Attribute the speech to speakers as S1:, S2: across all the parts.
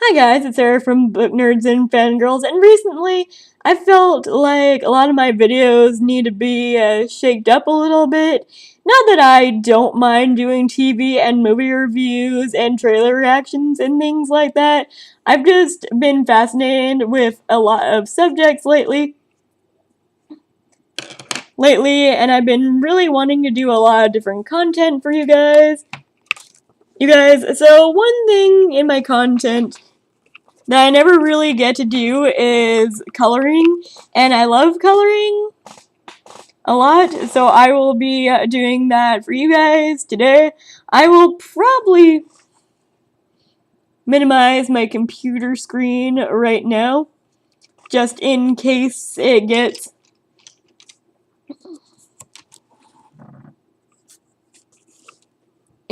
S1: Hi guys, it's Sarah from Book Nerds and Fangirls, and recently I felt like a lot of my videos need to be shaked up a little bit. Not that I don't mind doing TV and movie reviews and trailer reactions and things like that. I've just been fascinated with a lot of subjects lately, and I've been really wanting to do a lot of different content for you guys. So one thing in my content that I never really get to do is coloring, and I love coloring a lot, so I will be doing that for you guys today. I will probably minimize my computer screen right now, just in case it gets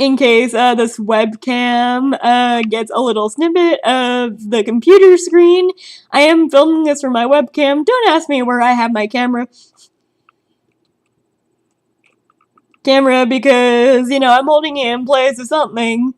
S1: this webcam gets a little snippet of the computer screen. I am filming this from my webcam. Don't ask me where I have my camera because, I'm holding it in place or something.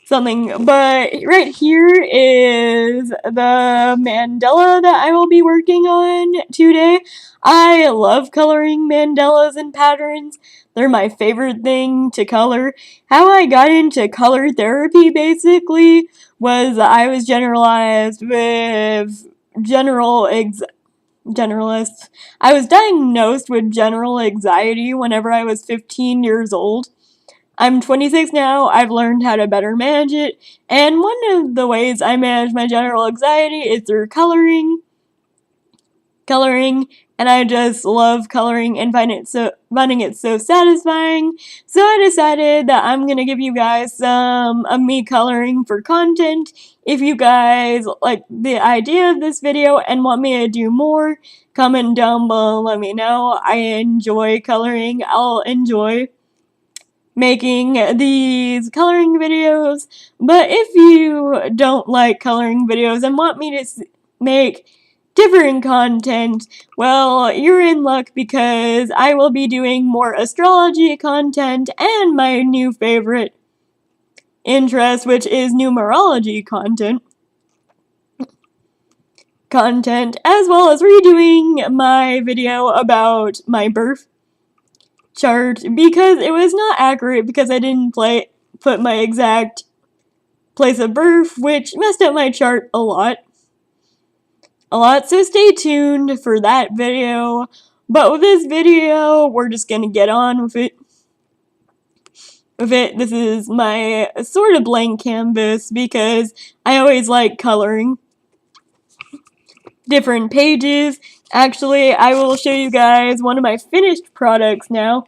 S1: But right here is the mandala that I will be working on today. I love coloring mandalas and patterns. They're my favorite thing to color. How I got into color therapy basically was I was generalized with generalists. I was diagnosed with general anxiety whenever I was 15 years old. I'm 26 now, I've learned how to better manage it, and one of the ways I manage my general anxiety is through coloring, and I just love coloring and finding it so satisfying. So I decided that I'm gonna give you guys some of me coloring for content. If you guys like the idea of this video and want me to do more, comment down below, let me know. I enjoy coloring. I'll enjoy making these coloring videos, but if you don't like coloring videos and want me to make different content, well, you're in luck because I will be doing more astrology content and my new favorite interest, which is numerology content, as well as redoing my video about my birth chart because it was not accurate because I didn't put my exact place of birth, which messed up my chart a lot. So stay tuned for that video. But with this video, we're just gonna get on with it. This is my sort of blank canvas because I always like coloring different pages. Actually, I will show you guys one of my finished products now.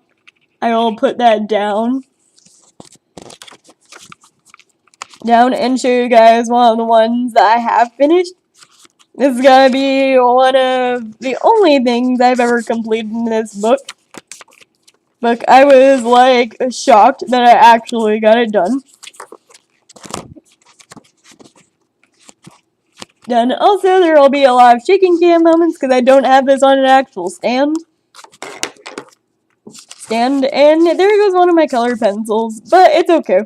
S1: I will put that down and show you guys one of the ones that I have finished. This is gonna be one of the only things I've ever completed in this book. I was like shocked that I actually got it done. Also, there will be a lot of shaking cam moments because I don't have this on an actual stand. And there goes one of my color pencils, but it's okay.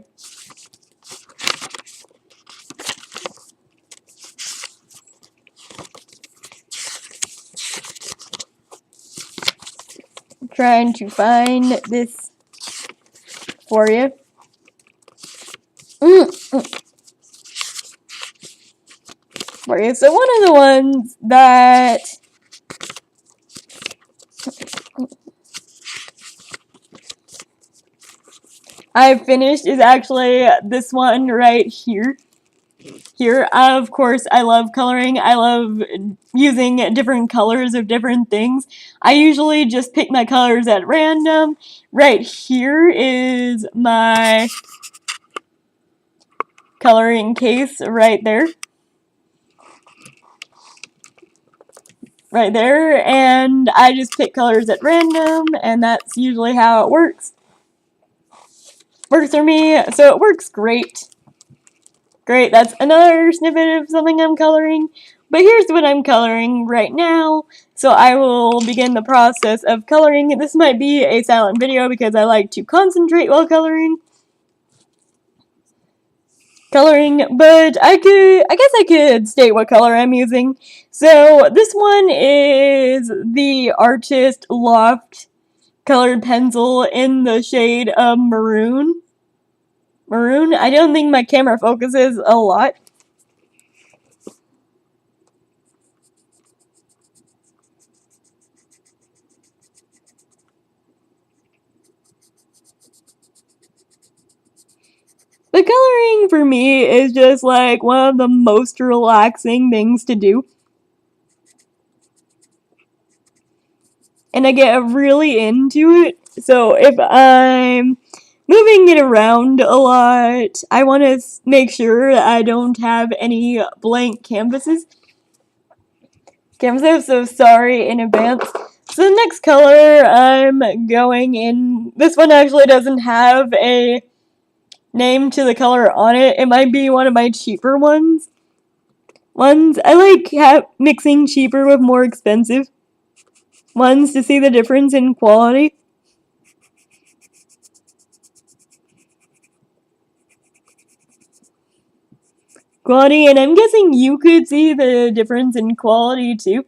S1: I'm trying to find this for you. So one of the ones that I finished is actually this one right here. Of course, I love coloring. I love using different colors of different things. I usually just pick my colors at random. Right here is my coloring case right there. And I just pick colors at random, and that's usually how it works for me, so it works great. That's another snippet of something I'm coloring, but here's what I'm coloring right now. So I will begin the process of coloring. This might be a silent video because I like to concentrate while coloring. coloring, but I guess I could state what color I'm using. So this one is the Artist Loft colored pencil in the shade of maroon. Maroon? I don't think my camera focuses a lot. But coloring for me is just like one of the most relaxing things to do. And I get really into it. So if I'm moving it around a lot, I want to make sure that I don't have any blank canvases. So sorry in advance. So the next color I'm going in, this one actually doesn't have a name to the color on it. It might be one of my cheaper ones. I like mixing cheaper with more expensive ones to see the difference in quality. And I'm guessing you could see the difference in quality too.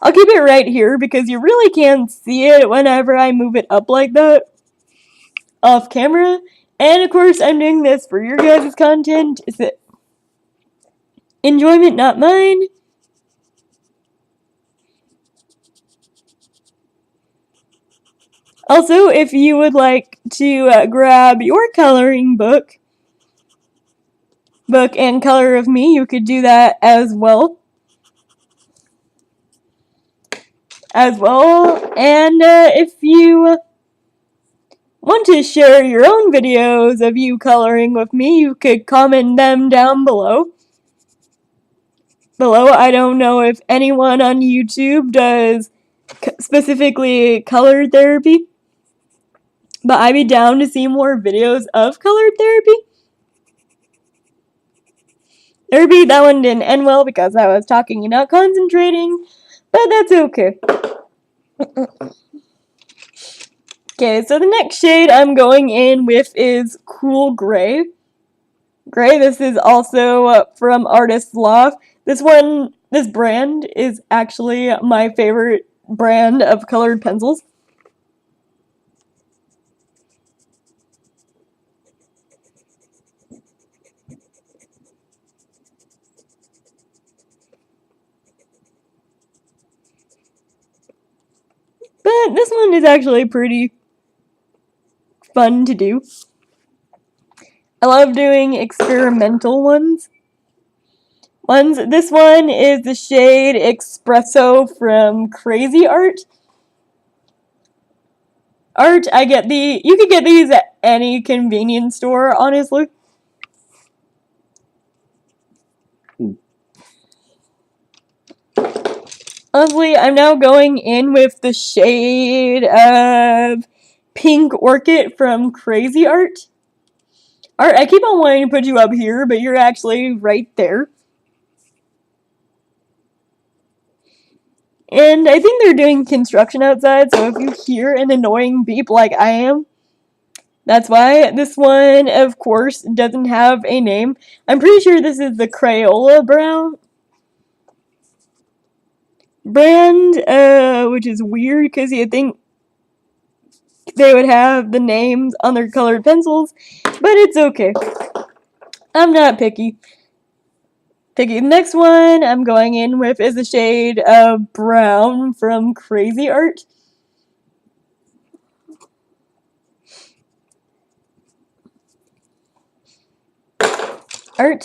S1: I'll keep it right here because you really can't see it whenever I move it up like that off camera. And of course, I'm doing this for your guys' content. Is it enjoyment, not mine? Also, if you would like to grab your coloring book and color of me, you could do that as well. And if you want to share your own videos of you coloring with me, you could comment them down below. I don't know if anyone on YouTube does specifically color therapy, but I'd be down to see more videos of color therapy. That one didn't end well because I was talking and not concentrating, but that's okay. Okay, so the next shade I'm going in with is Cool Gray. This is also from Artist Loft. This brand is actually my favorite brand of colored pencils. But this one is actually pretty fun to do. I love doing experimental ones. This one is the shade Espresso from Crazy Art. You could get these at any convenience store, honestly. Honestly, I'm now going in with the shade of Pink Orchid from Crazy Art. I keep on wanting to put you up here, but you're actually right there. And I think they're doing construction outside, so if you hear an annoying beep like I am, that's why. This one, of course, doesn't have a name. I'm pretty sure this is the Crayola brand, which is weird because you'd think they would have the names on their colored pencils, but it's okay. I'm not picky. The next one I'm going in with is the shade of Brown from Crazy Art.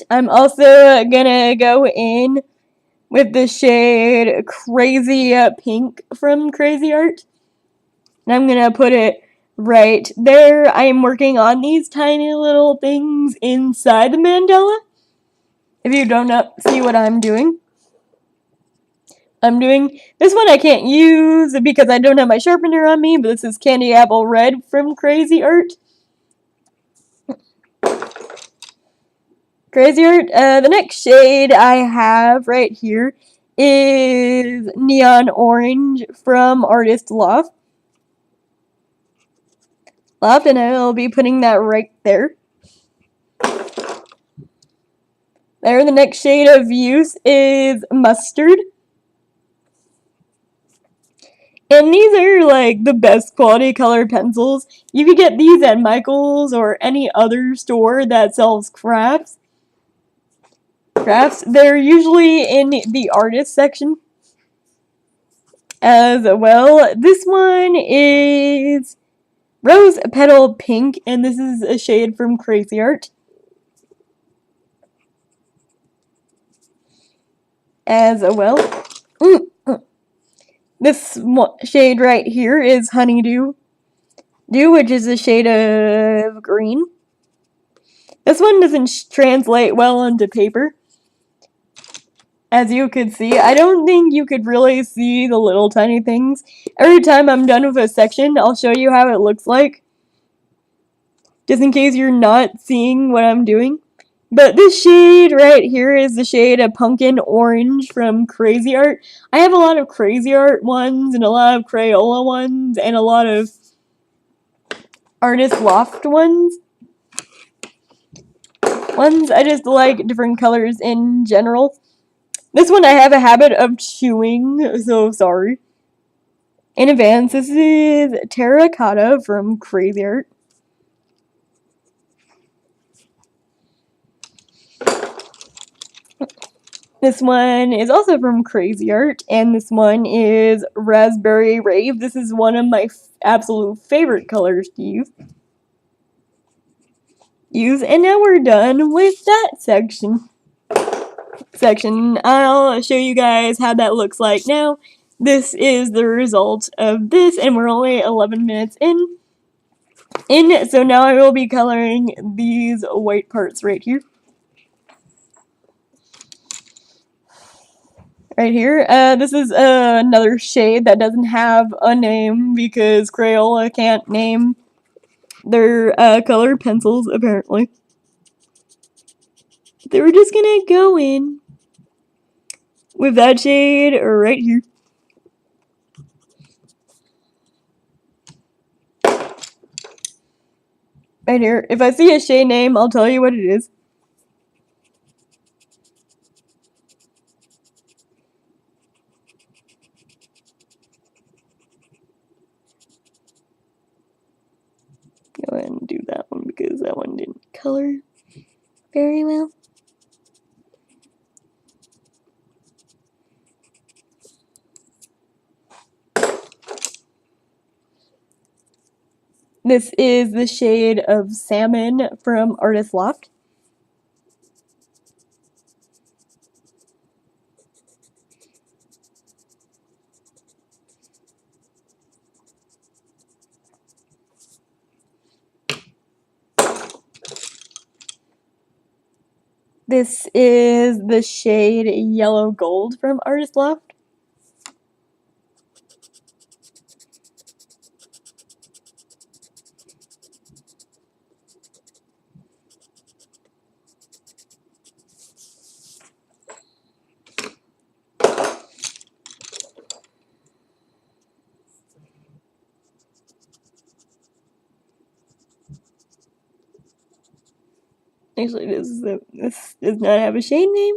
S1: I'm also gonna go in with the shade Crazy Pink from Crazy Art. And I'm gonna put it right there. I am working on these tiny little things inside the mandala. If you don't see what I'm doing. This one I can't use because I don't have my sharpener on me, but this is Candy Apple Red from Crazy Art. The next shade I have right here is Neon Orange from Artist Loft. And I'll be putting that right there. There, the next shade of use is Mustard. And these are like the best quality color pencils. You could get these at Michael's or any other store that sells crafts. They're usually in the artist section as well. This one is Rose Petal Pink, and this is a shade from Crazy Art. As well. This shade right here is Honeydew, which is a shade of green. This one doesn't translate well onto paper. As you could see, I don't think you could really see the little tiny things. Every time I'm done with a section, I'll show you how it looks like. Just in case you're not seeing what I'm doing. But this shade right here is the shade of Pumpkin Orange from Crazy Art. I have a lot of Crazy Art ones and a lot of Crayola ones and a lot of Artist Loft ones. I just like different colors in general. This one I have a habit of chewing, so sorry. In advance, this is Terracotta from Crazy Art. This one is also from Crazy Art, and this one is Raspberry Rave. This is one of my absolute favorite colors to use. And now we're done with that section. I'll show you guys how that looks like now. This is the result of this, and we're only 11 minutes in. So now I will be coloring these white parts right here. Right here. This is another shade that doesn't have a name because Crayola can't name their colored pencils, apparently. So we're just gonna go in with that shade right here. Right here. If I see a shade name, I'll tell you what it is. Go ahead and do that one because that one didn't color very well. This is the shade of Salmon from Artist Loft. This is the shade Yellow Gold from Artist Loft. Actually, this does not have a shade name.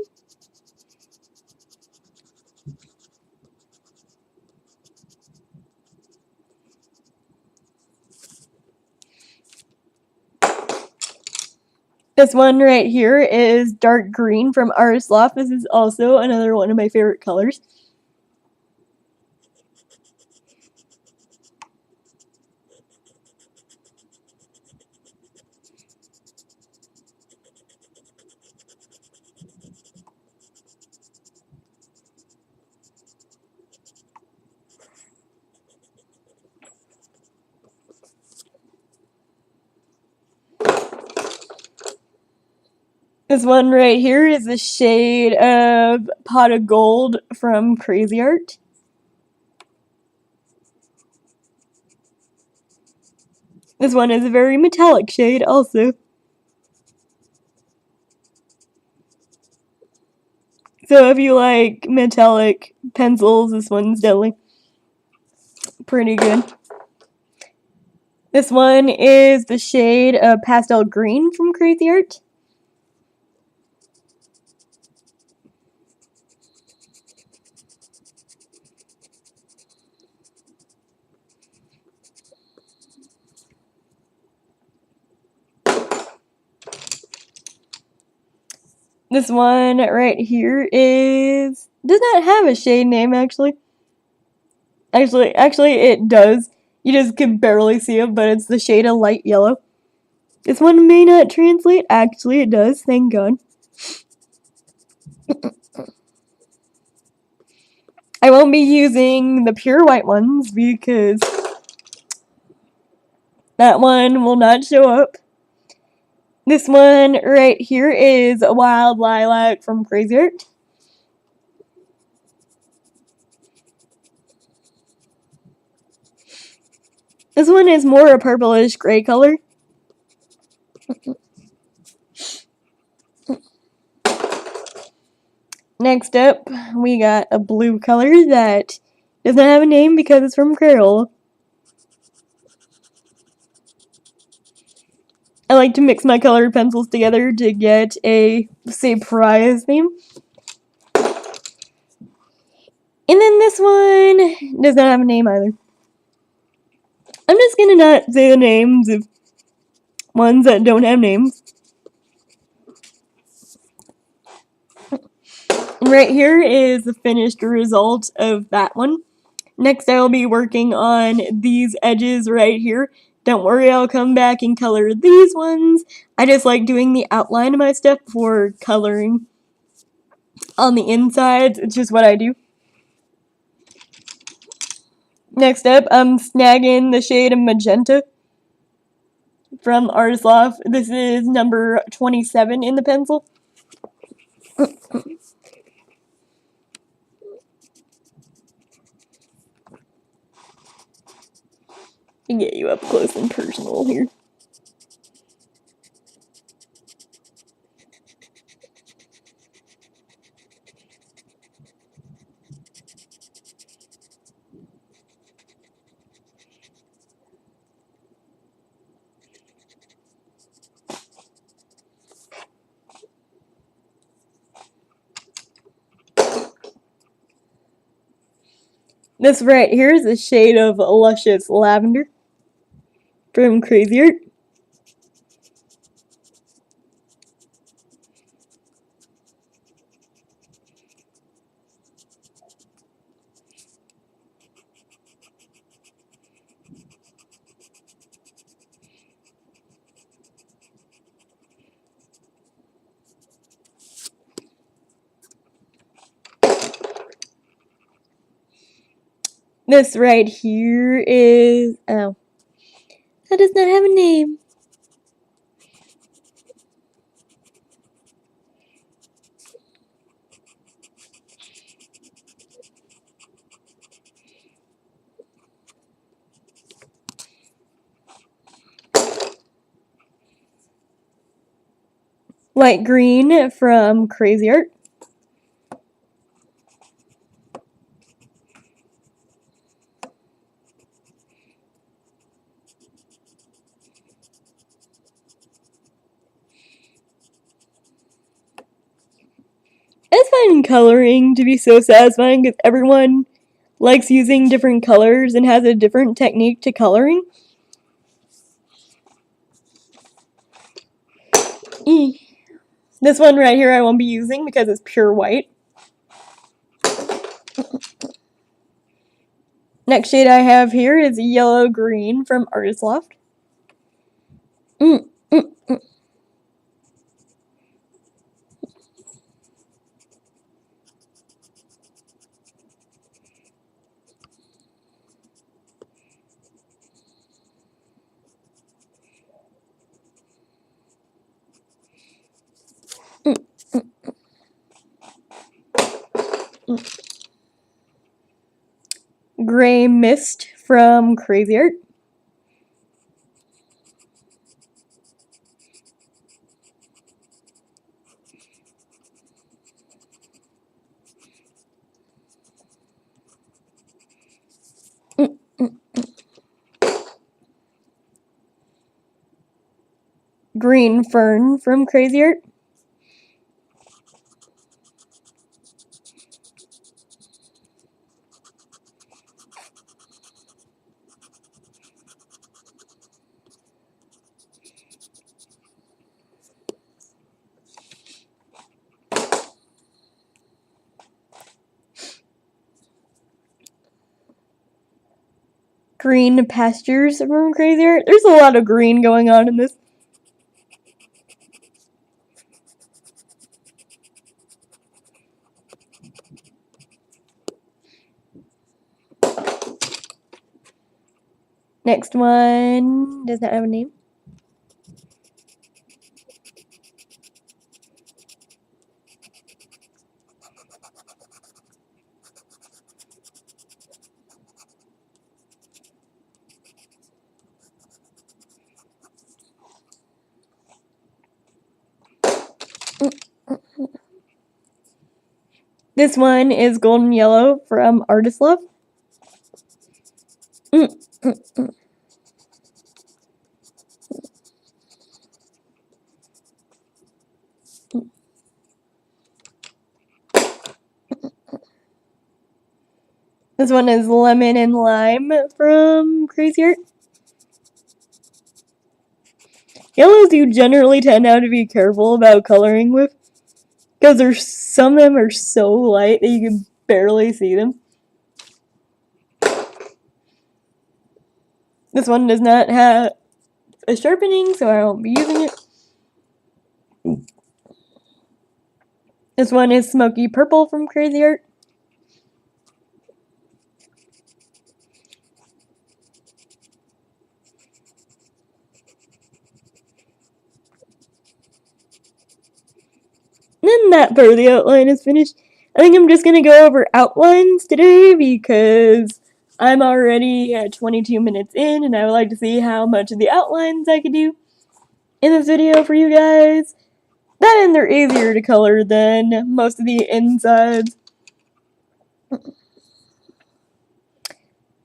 S1: This one right here is Dark Green from Artist Loft. This is also another one of my favorite colors. This one right here is the shade of Pot of Gold from Crazy Art. This one is a very metallic shade also. So if you like metallic pencils, this one's definitely pretty good. This one is the shade of Pastel Green from Crazy Art. This one right here does not have a shade name actually. Actually it does. You just can barely see it, but it's the shade of light yellow. This one may not translate. Actually, it does. Thank God. I won't be using the pure white ones because that one will not show up. This one right here is a Wild Lilac from Crazy Art. This one is more a purplish gray color. Next up, we got a blue color that doesn't have a name because it's from Crayola. I like to mix my colored pencils together to get a surprise theme. And then this one does not have a name either. I'm just gonna not say the names of ones that don't have names. And right here is the finished result of that one. Next, I'll be working on these edges right here. Don't worry, I'll come back and color these ones. I just like doing the outline of my stuff before coloring on the insides. It's just what I do. Next up, I'm snagging the shade of magenta from Artist Loft. This is number 27 in the pencil. And get you up close and personal here. This right here is a shade of Luscious Lavender from Crazy Art. This right here is, oh, that does not have a name. Light green from Crazy Art. I find coloring to be so satisfying because everyone likes using different colors and has a different technique to coloring. This one right here I won't be using because it's pure white. Next shade I have here is Yellow Green from Artist Loft. Gray Mist from Crazy Art. Green Fern from Crazy Art. Green Pastures from Crazy Art. There's a lot of green going on in this. Next one does not have a name. This one is Golden Yellow from Artist Love. This one is Lemon and Lime from Crazy Art. Yellows you generally tend now to be careful about coloring with, because there's some of them are so light that you can barely see them. This one does not have a sharpening, so I won't be using it. This one is Smoky Purple from Crazy Art. And then that part of the outline is finished. I think I'm just going to go over outlines today because I'm already at 22 minutes in and I would like to see how much of the outlines I could do in this video for you guys. Then they're easier to color than most of the insides.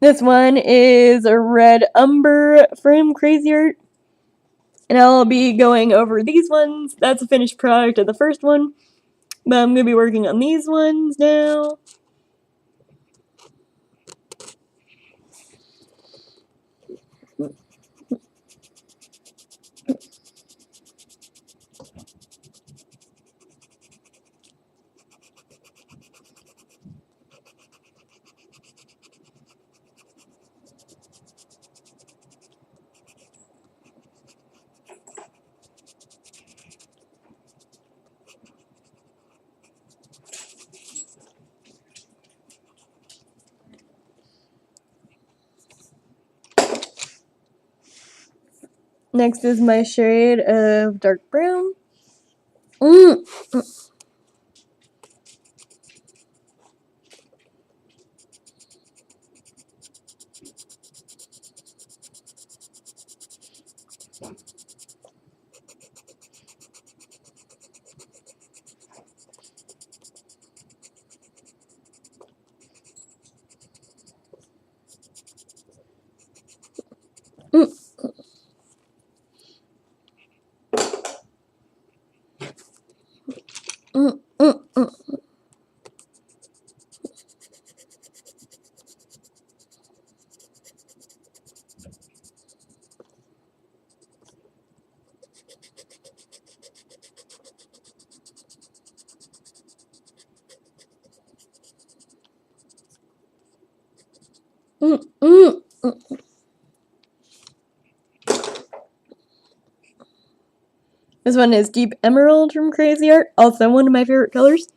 S1: This one is a Red Umber from Crazy Art. And I'll be going over these ones. That's a finished product of the first one. But I'm going to be working on these ones now. Next is my shade of dark brown. This one is Deep Emerald from Crazy Art, also one of my favorite colors.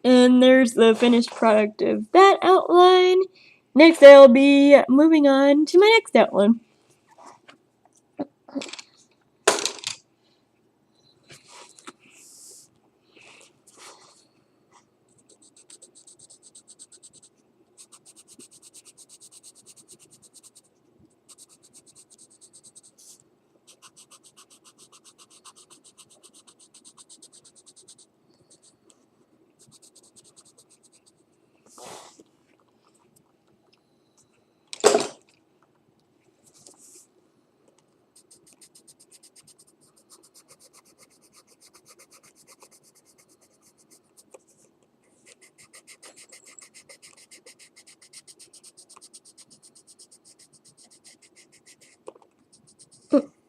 S1: And there's the finished product of that outline. Next, I'll be moving on to my next outline.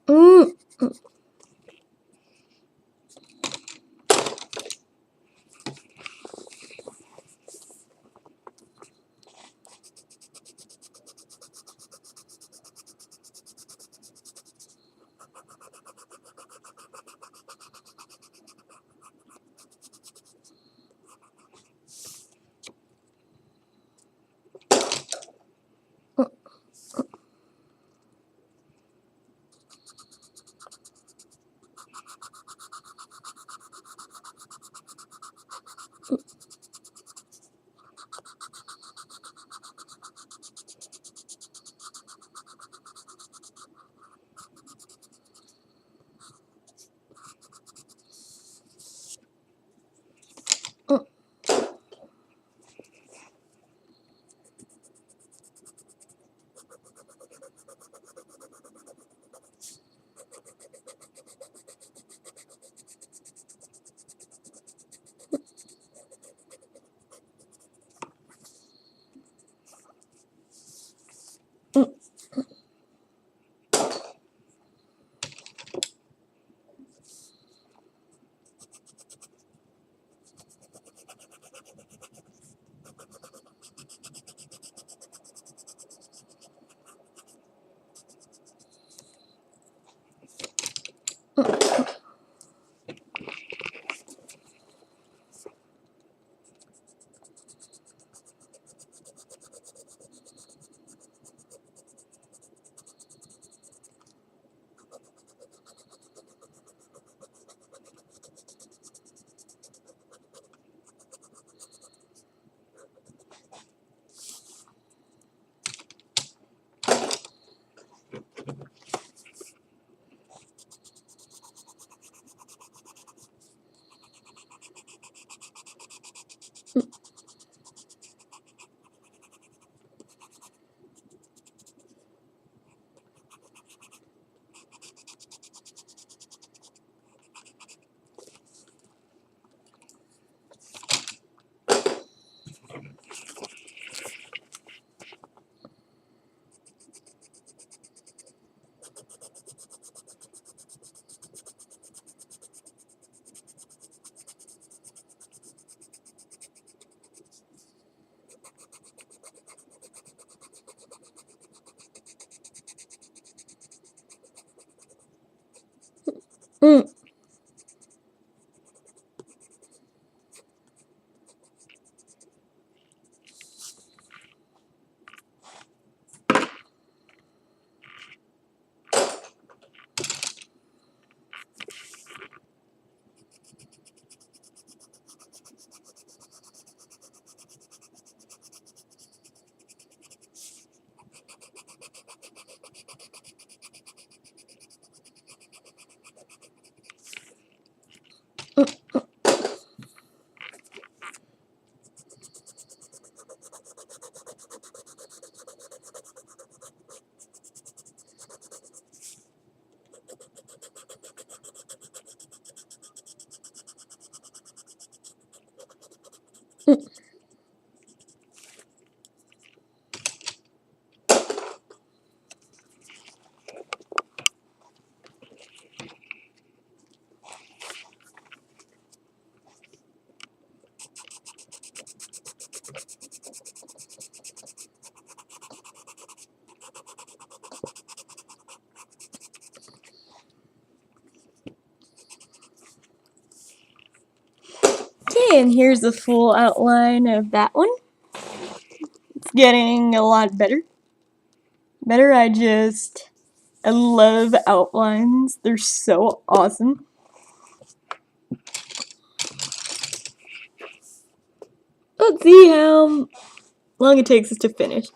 S1: Mm. Mm. Okay, and here's the full outline of that one. It's getting a lot better. I love outlines. They're so awesome. Let's see how long it takes us to finish.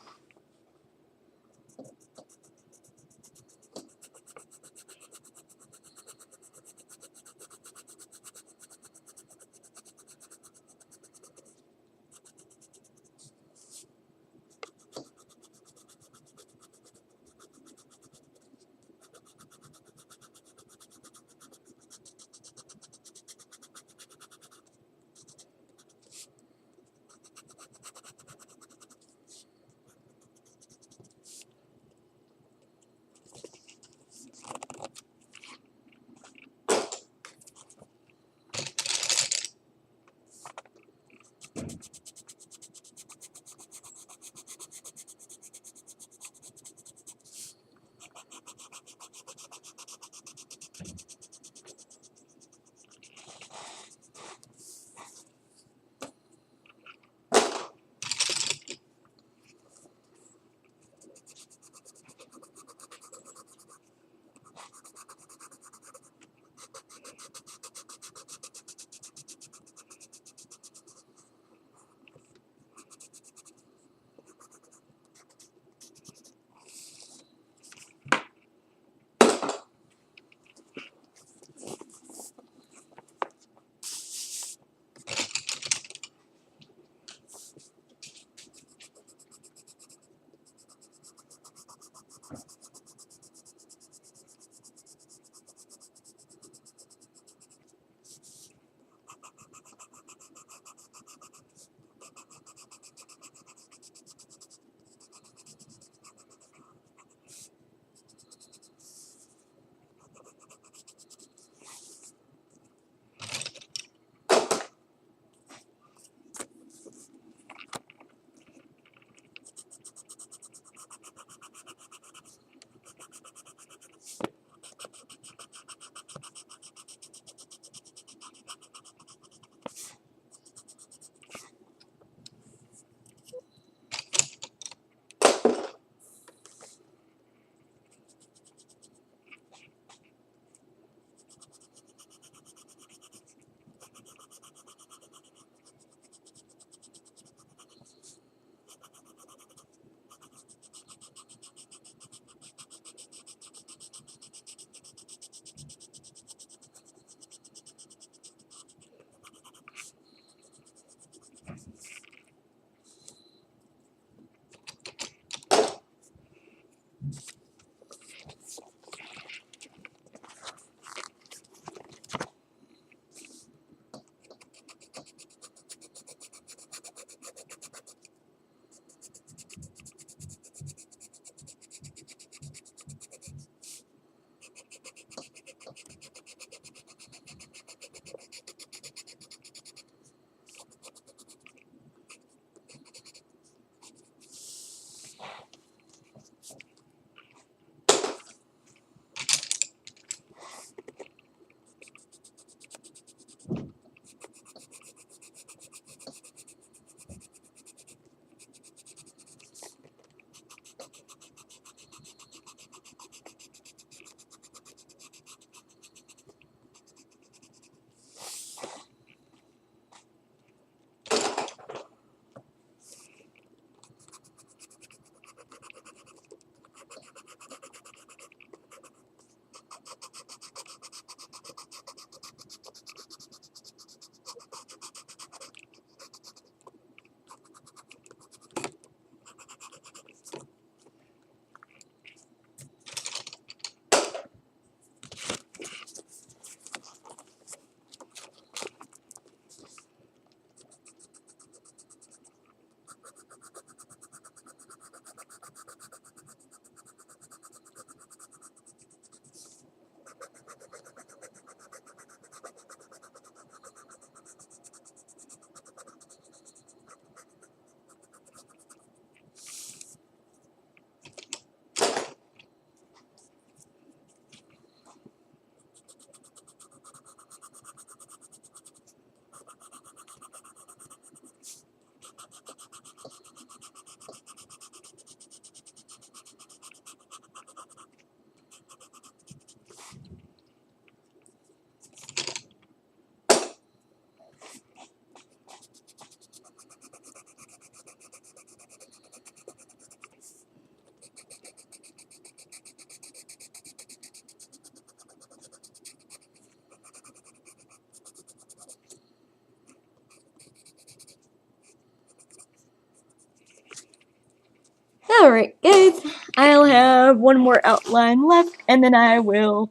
S1: Alright guys, I'll have one more outline left and then I will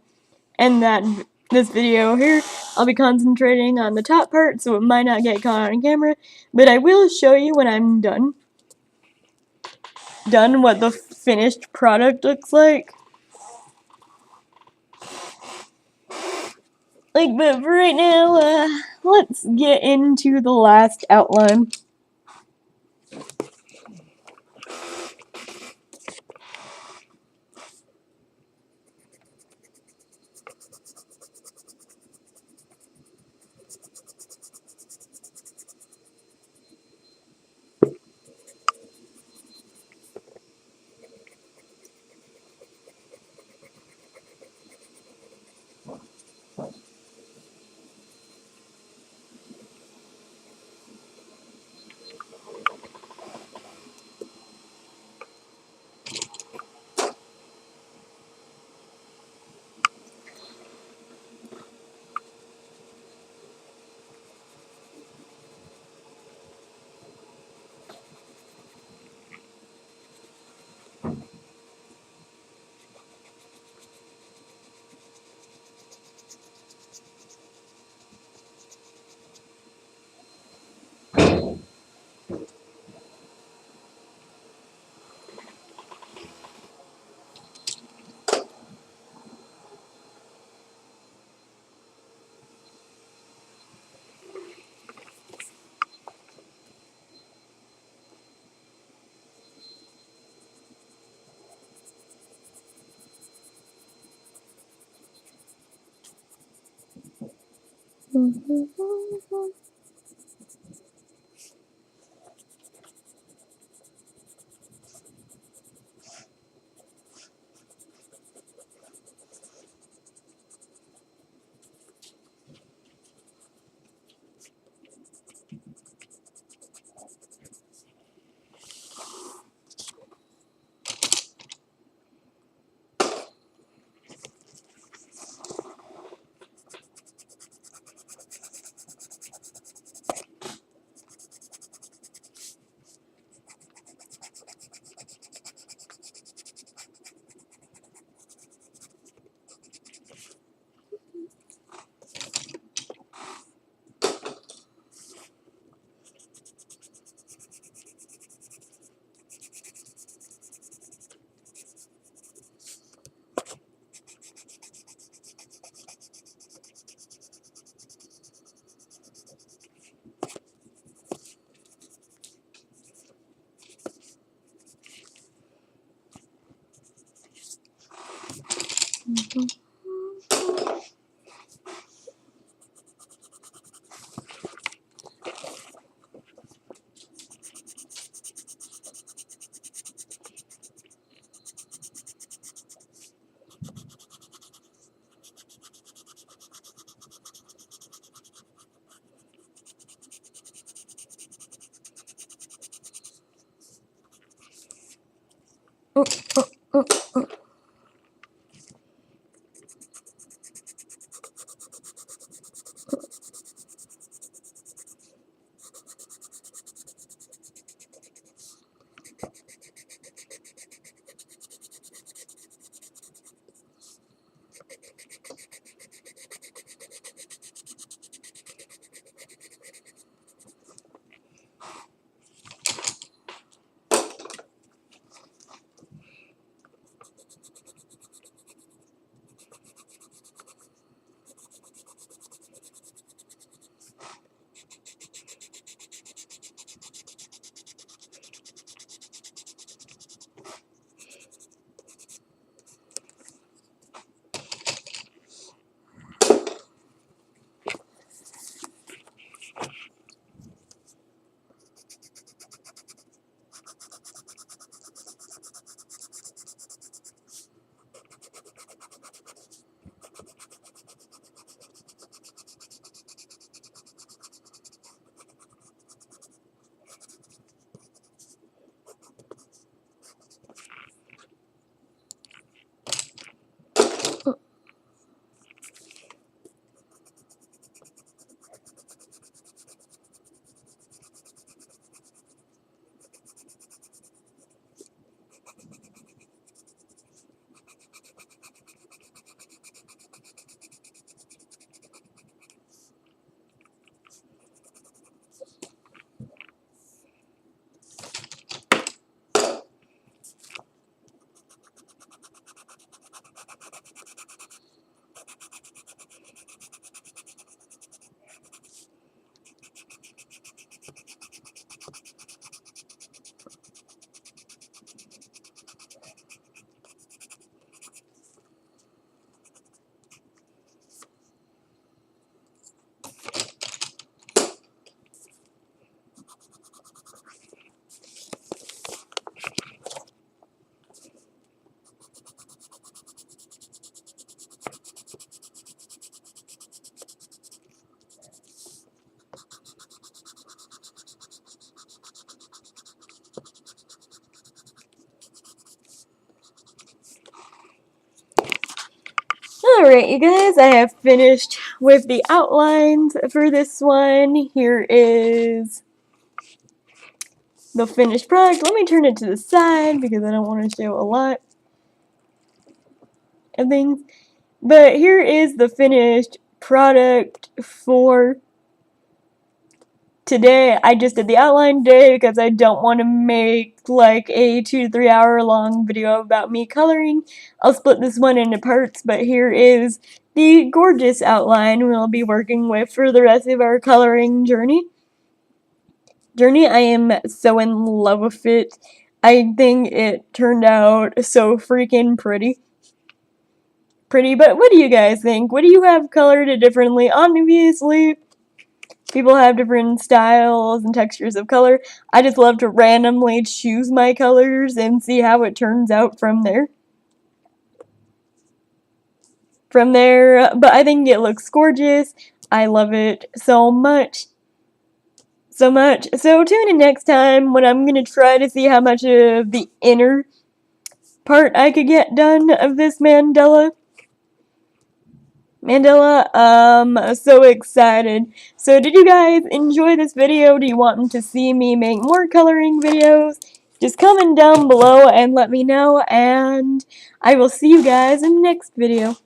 S1: end this video here. I'll be concentrating on the top part so it might not get caught on camera, but I will show you when I'm done what the finished product looks like. But for right now, let's get into the last outline. Alright, you guys, I have finished with the outlines for this one. Here is the finished product. Let me turn it to the side because I don't want to show a lot of things. But here is the finished product for today. I just did the outline today because I don't want to make like a 2 to 3 hour long video about me coloring. I'll split this one into parts, but here is the gorgeous outline we'll be working with for the rest of our coloring journey. I am so in love with it. I think it turned out so freaking pretty. But what do you guys think? Would you have colored it differently? Obviously, people have different styles and textures of color. I just love to randomly choose my colors and see how it turns out from there. But I think it looks gorgeous. I love it so much. So tune in next time when I'm going to try to see how much of the inner part I could get done of this mandala. So excited. So did you guys enjoy this video? Do you want to see me make more coloring videos? Just comment down below and let me know, and I will see you guys in the next video.